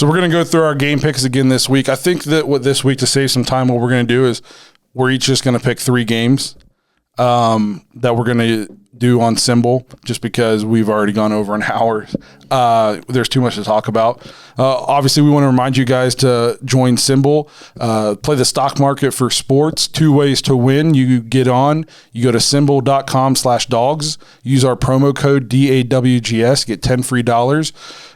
So we're going to go through our game picks again this week. I think that this week, to save some time, what we're going to do is we're each just going to pick 3 games that we're going to do on Symbol, just because we've already gone over an hour. There's too much to talk about. Obviously, we want to remind you guys to join Symbol, play the stock market for sports. 2 ways to win. You get on, you go to symbol.com/Dawgs, use our promo code DAWGS, get 10 free dollars.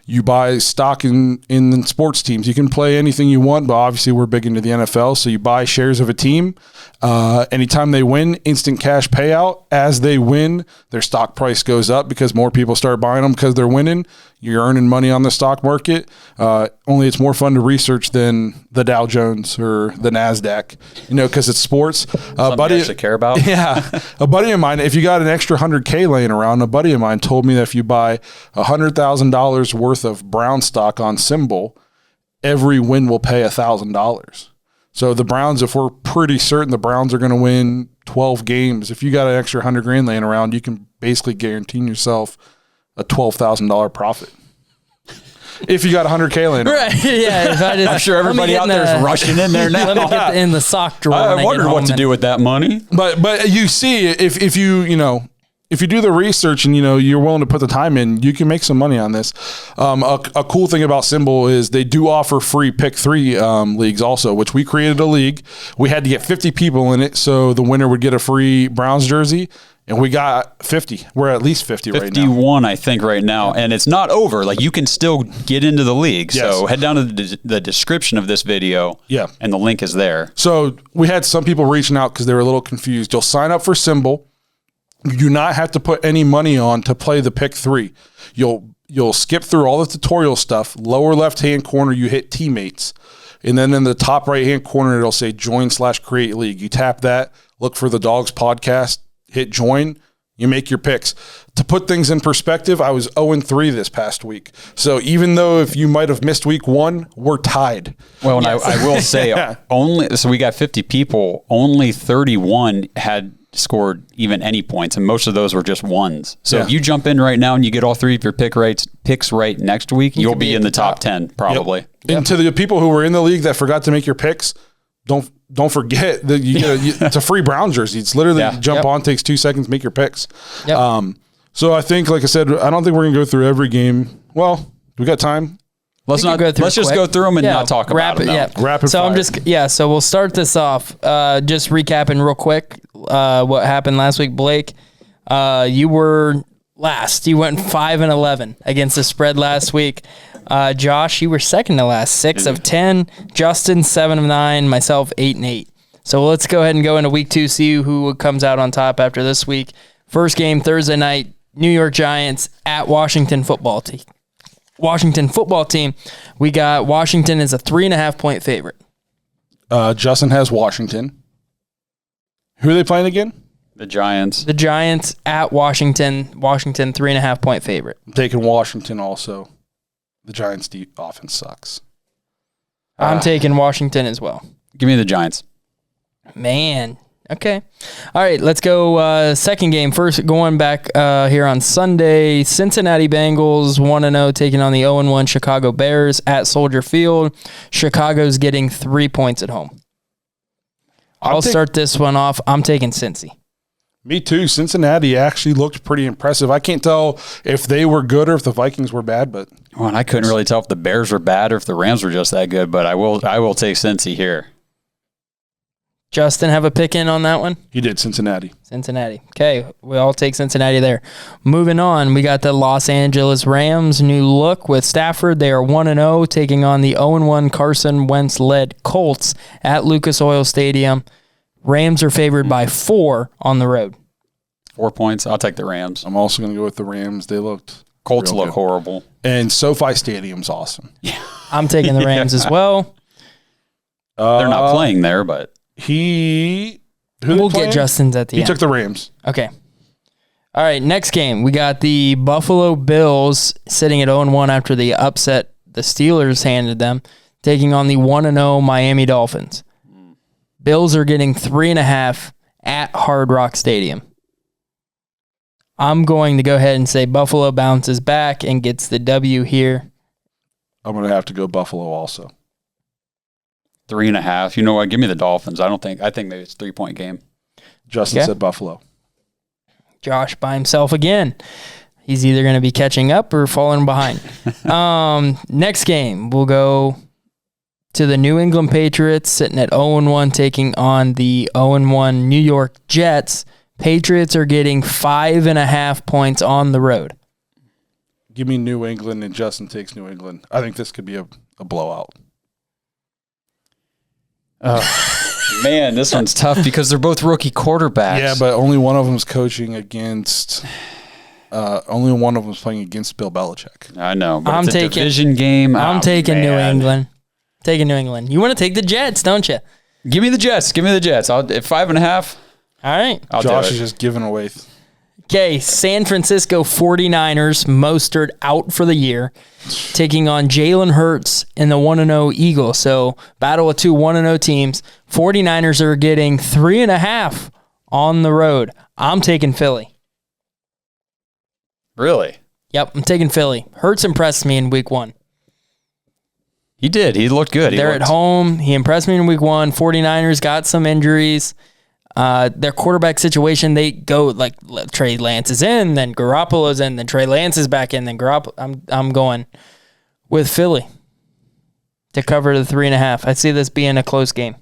You buy stock in sports teams. You can play anything you want, but obviously we're big into the NFL, so you buy shares of a team. Anytime they win, instant cash payout. As they win, their stock price goes up because more people start buying them because they're winning. You're earning money on the stock market. Only it's more fun to research than the Dow Jones or the NASDAQ, because it's sports. Something you actually care about. Yeah. A buddy of mine, if you got an extra $100K laying around, a buddy of mine told me that if you buy $100,000 worth of Brown stock on Symbol, every win will pay $1,000. So the Browns, if we're pretty certain the Browns are going to win 12 games, if you got an extra $100,000 laying around, you can basically guarantee yourself a $12,000 profit. If you got $100K laying around. Right, yeah. I'm sure everybody out there is rushing in there now. Let me get in the sock drawer. I wondered what to do with that money. But you see, if you do the research and you're willing to put the time in, you can make some money on this. A cool thing about Symbol is they do offer free pick 3 leagues also, which we created a league. We had to get 50 people in it, so the winner would get a free Browns jersey. And we got 50. We're at least 50 right now. 51, I think, right now. And it's not over. Like, you can still get into the league. Yes. So head down to the description of this video. Yeah. And the link is there. So we had some people reaching out because they were a little confused. You'll sign up for Symbol. You do not have to put any money on to play the pick 3. You'll skip through all the tutorial stuff. Lower left-hand corner, you hit teammates. And then in the top right-hand corner, it'll say join/create league. You tap that, look for the Dawgs podcast, hit join, you make your picks. To put things in perspective, I was 0-3 this past week. So even though if you might have missed week 1, we're tied. Well, and I will say, so we got 50 people, only 31 had scored even any points, and most of those were just ones. So if you jump in right now and you get all 3 of your picks right next week, you'll be in the top 10 probably. Yep. And to the people who were in the league that forgot to make your picks, don't forget that it's a free Brown jersey. It's literally jump on, takes 2 seconds, make your picks. Yep. So I think, like I said, I don't think we're gonna go through every game. Well, we got time. Let's just go through them and not talk about them. Yeah. Rapid fire. So we'll start this off. Just recapping real quick what happened last week. Blake, you were last. You went 5-11 against the spread last week. Josh, you were second to last, 6 of 10. Justin, 7 of 9. Myself, 8 and 8. So let's go ahead and go into week 2. See who comes out on top after this week. First game Thursday night. New York Giants at Washington football team. We got Washington as a 3.5-point favorite. Justin has Washington. Who are they playing again? The Giants. The Giants at Washington. Washington 3.5-point favorite. I'm taking Washington also. The Giants' offense sucks. I'm taking Washington as well. Give me the Giants. Man. Okay. All right, let's go second game. First, going back here on Sunday, Cincinnati Bengals 1-0 taking on the 0-1 Chicago Bears at Soldier Field. Chicago's getting 3 points at home. I'll start this one off. I'm taking Cincy. Me too. Cincinnati actually looked pretty impressive. I can't tell if they were good or if the Vikings were bad, but and I couldn't really tell if the Bears were bad or if the Rams were just that good, but I will take Cincy here. Justin, have a pick in on that one? He did, Cincinnati. Okay, we all take Cincinnati there. Moving on, we got the Los Angeles Rams, new look with Stafford. They are 1-0, taking on the 0-1 Carson Wentz-led Colts at Lucas Oil Stadium. Rams are favored by 4 on the road. 4 points. I'll take the Rams. I'm also going to go with the Rams. They looked Colts look horrible. And SoFi Stadium's awesome. Yeah, I'm taking the Rams as well. They're not playing there, but... We'll get Justin's at the end. He took the Rams. Okay. All right, next game. We got the Buffalo Bills sitting at 0-1 after the upset the Steelers handed them, taking on the 1-0 Miami Dolphins. Bills are getting 3.5 at Hard Rock Stadium. I'm going to go ahead and say Buffalo bounces back and gets the W here. I'm going to have to go Buffalo also. 3.5. You know what? Give me the Dolphins. I think maybe it's a 3-point game. Justin said Buffalo. Josh by himself again. He's either going to be catching up or falling behind. Next game, we'll go to the New England Patriots sitting at 0-1 taking on the 0-1 New York Jets. Patriots are getting 5.5 points on the road. Give me New England, and Justin takes New England. I think this could be a blowout. Man, this one's tough because they're both rookie quarterbacks. Yeah, but only one of them's coaching against. Only one of them's playing against Bill Belichick. I know, but it's a division game. I'm taking New England. Taking New England. You want to take the Jets, don't you? Give me the Jets. Give me the Jets. At 5.5. All right. Josh is just giving away. Okay, San Francisco 49ers, Mostert out for the year, taking on Jalen Hurts and the 1-0 Eagles. So, battle of two 1-0 teams. 49ers are getting 3.5 on the road. I'm taking Philly. Really? Yep, I'm taking Philly. Hurts impressed me in week 1. He did. He looked good. They're at home. He impressed me in week 1. 49ers got some injuries. Their quarterback situation, they go like Trey Lance is in, then Garoppolo's in, then Trey Lance is back in, then Garoppolo. I'm going with Philly to cover the 3.5. I see this being a close game.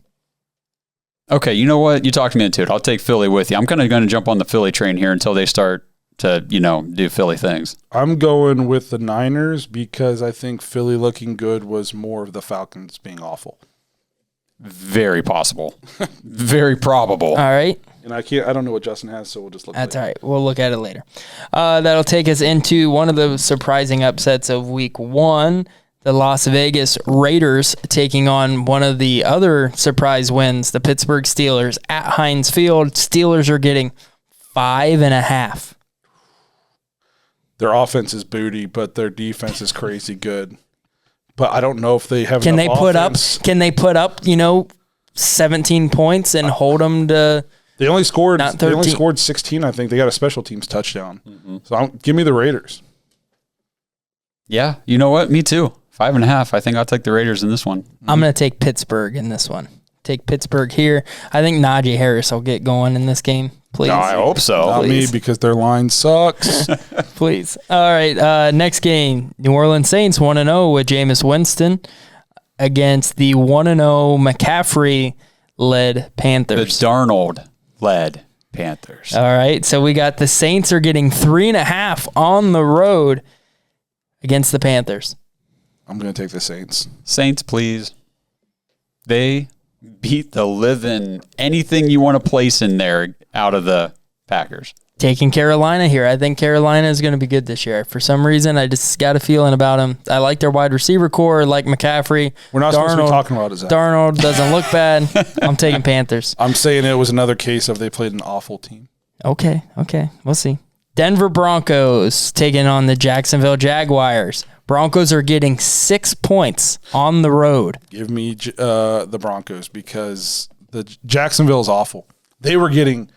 Okay, you know what? You talked me into it. I'll take Philly with you. I'm kind of going to jump on the Philly train here until they start to, do Philly things. I'm going with the Niners because I think Philly looking good was more of the Falcons being awful. Very possible. Very probable. All right. And I don't know what Justin has, so we'll just look. That's all right. We'll look at it later. That'll take us into one of the surprising upsets of week 1. The Las Vegas Raiders taking on one of the other surprise wins, the Pittsburgh Steelers at Heinz Field. Steelers are getting 5.5. Their offense is booty, but their defense is crazy good. But I don't know if they have. Can they put up 17 points and hold them to? They only scored. Not 13. They only scored 16. I think they got a special teams touchdown. Mm-hmm. So give me the Raiders. Yeah, you know what? Me too. 5.5. I think I'll take the Raiders in this one. I'm going to take Pittsburgh in this one. Take Pittsburgh here. I think Najee Harris will get going in this game. Please. No, I hope so. Not me, because their line sucks. Please. All right. Next game, New Orleans Saints 1-0 with Jameis Winston against the 1-0 McCaffrey-led Panthers. The Darnold-led Panthers. All right. So we got the Saints are getting 3.5 on the road against the Panthers. I'm going to take the Saints. Saints, please. They beat the living anything you want to place in there out of the Packers. Taking Carolina here. I think Carolina is going to be good this year. For some reason, I just got a feeling about them. I like their wide receiver core, like McCaffrey. We're not supposed to be talking about it. Darnold doesn't look bad. I'm taking Panthers. I'm saying it was another case of they played an awful team. Okay. We'll see. Denver Broncos taking on the Jacksonville Jaguars. Broncos are getting 6 points on the road. Give me the Broncos because the Jacksonville is awful. They were getting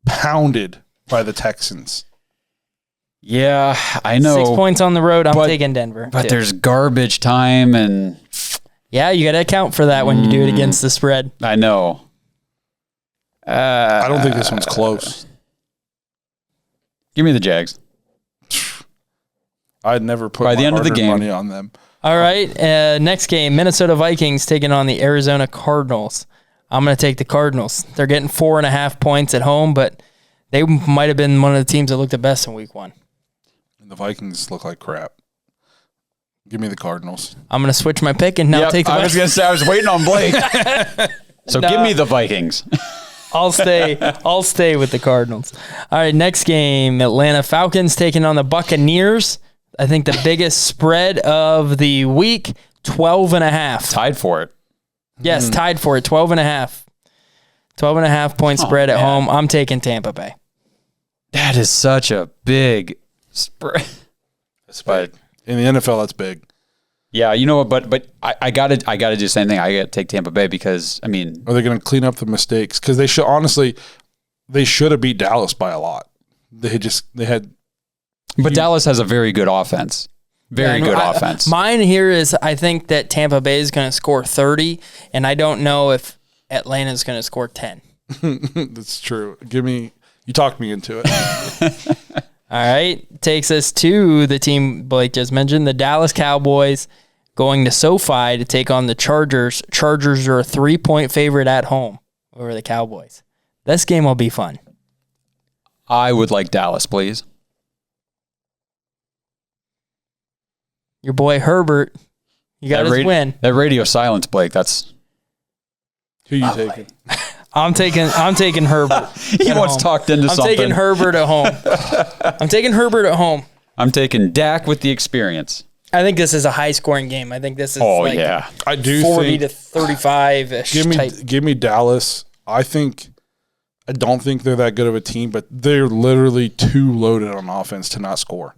pounded by the Texans. Yeah, I know. 6 points on the road. I'm taking Denver. But there's garbage time and... Yeah, you got to account for that when you do it against the spread. I know. I don't think this one's close. Give me the Jags. I'd never put by the end of the game money on them. All right. Next game, Minnesota Vikings taking on the Arizona Cardinals. I'm going to take the Cardinals. They're getting 4.5 points at home, but they might have been one of the teams that looked the best in week 1. And the Vikings look like crap. Give me the Cardinals. I'm going to switch my pick and now take the I was going to say, I was waiting on Blake. So give me the Vikings. I'll stay with the Cardinals. All right, next game, Atlanta Falcons taking on the Buccaneers. I think the biggest spread of the week, 12.5. Tied for it. Yes, tied for it, 12.5. 12.5 point spread at home. I'm taking Tampa Bay. That is such a big spread. That's big. In the NFL, that's big. Yeah, you know what? But I gotta do the same thing. I gotta take Tampa Bay because I mean, are they going to clean up the mistakes? Because they should have beat Dallas by a lot. They had. But Dallas has a very good offense. Very good offense. Mine here is I think that Tampa Bay is going to score 30, and I don't know if Atlanta is going to score 10. That's true. You talked me into it. All right. Takes us to the team Blake just mentioned, the Dallas Cowboys going to SoFi to take on the Chargers. Chargers are a 3-point favorite at home over the Cowboys. This game will be fun. I would like Dallas, please. Your boy Herbert, you got his win. That radio silence, Blake. That's who you taking? I'm taking Herbert. He once talked into something. I'm taking Herbert at home. I'm taking Dak with the experience. I think this is a high scoring game. I think this is I do 40 to 35 ish. Give me Dallas. I don't think they're that good of a team, but they're literally too loaded on offense to not score.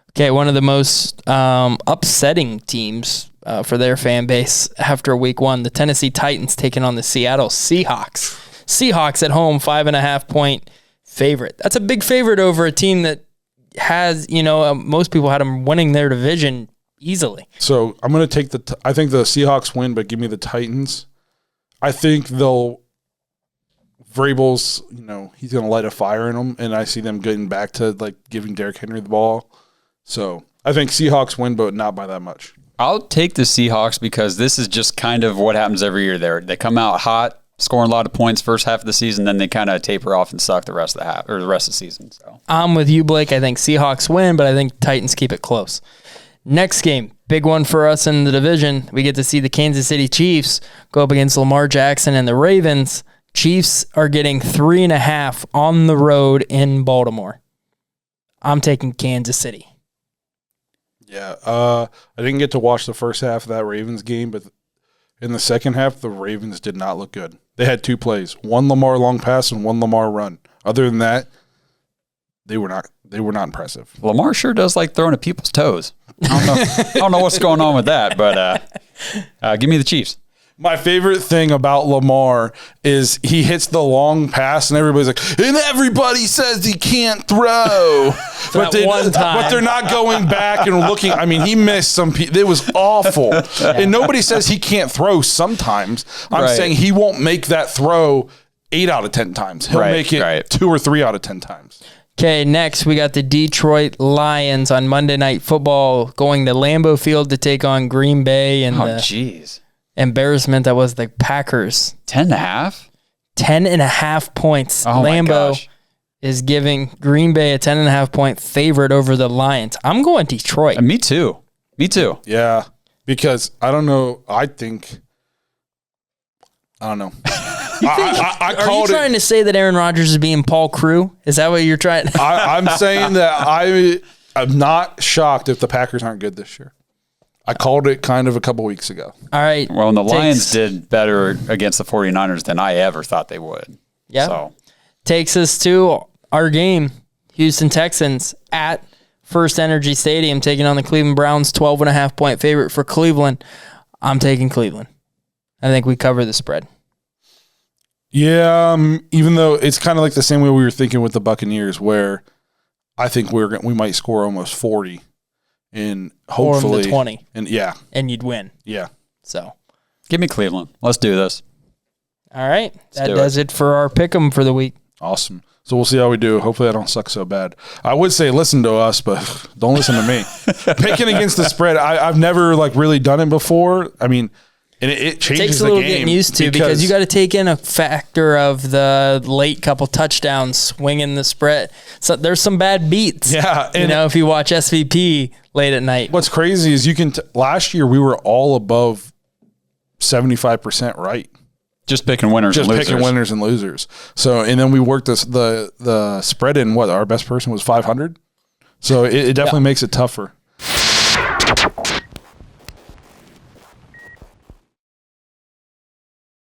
Okay, one of the most upsetting teams for their fan base after week one, the Tennessee Titans taking on the Seattle Seahawks. Seahawks at home, 5.5-point favorite. That's a big favorite over a team that has, most people had them winning their division easily. So I'm going to take I think the Seahawks win, but give me the Titans. I think Vrabel's, he's going to light a fire in them, and I see them getting back to giving Derrick Henry the ball. So I think Seahawks win, but not by that much. I'll take the Seahawks because this is just kind of what happens every year there. They come out hot, scoring a lot of points first half of the season, then they kind of taper off and suck the rest of the season. So I'm with you, Blake. I think Seahawks win, but I think Titans keep it close. Next game, big one for us in the division. We get to see the Kansas City Chiefs go up against Lamar Jackson and the Ravens. Chiefs are getting 3.5 on the road in Baltimore. I'm taking Kansas City. Yeah, I didn't get to watch the first half of that Ravens game, but in the second half, the Ravens did not look good. They had 2 plays, one Lamar long pass and one Lamar run. Other than that, they were not impressive. Lamar sure does like throwing at people's toes. I don't know what's going on with that, but give me the Chiefs. My favorite thing about Lamar is he hits the long pass and everybody's like, and everybody says he can't throw. but they're not going back and looking. I mean, he missed some people. It was awful. Yeah. And nobody says he can't throw sometimes. I'm saying he won't make that throw 8 out of 10 times. He'll make it 2 or 3 out of 10 times. Okay, next we got the Detroit Lions on Monday Night Football going to Lambeau Field to take on Green Bay. And embarrassment that was the Packers. 10.5? 10.5 points. Oh Lambeau is giving Green Bay a 10.5-point favorite over the Lions. I'm going Detroit. Me too. Yeah, because I don't know. I don't know. Are you trying to say that Aaron Rodgers is being Paul Crew? Is that what you're trying? I'm saying that I'm not shocked if the Packers aren't good this year. I called it kind of a couple weeks ago. All right. Well, and the Lions did better against the 49ers than I ever thought they would. Yeah. So. Takes us to our game. Houston Texans at First Energy Stadium taking on the Cleveland Browns, 12.5-point favorite for Cleveland. I'm taking Cleveland. I think we cover the spread. Yeah, even though it's kind of like the same way we were thinking with the Buccaneers, where I think we might score almost 40. And hopefully 20. And you'd win. Yeah. So give me Cleveland. Let's do this. All right. That does it for our pick'em for the week. Awesome. So we'll see how we do. Hopefully I don't suck so bad. I would say listen to us, but don't listen to me. Picking against the spread, I've never really done it before. I mean, and it changes the game. It takes a little getting used to because you got to take in a factor of the late couple touchdowns swinging the spread. So there's some bad beats. Yeah. And if you watch SVP late at night. What's crazy is last year we were all above 75% right. Just picking winners and losers. Just picking winners and losers. So, and then we worked the spread in our best person was 500. So it definitely makes it tougher.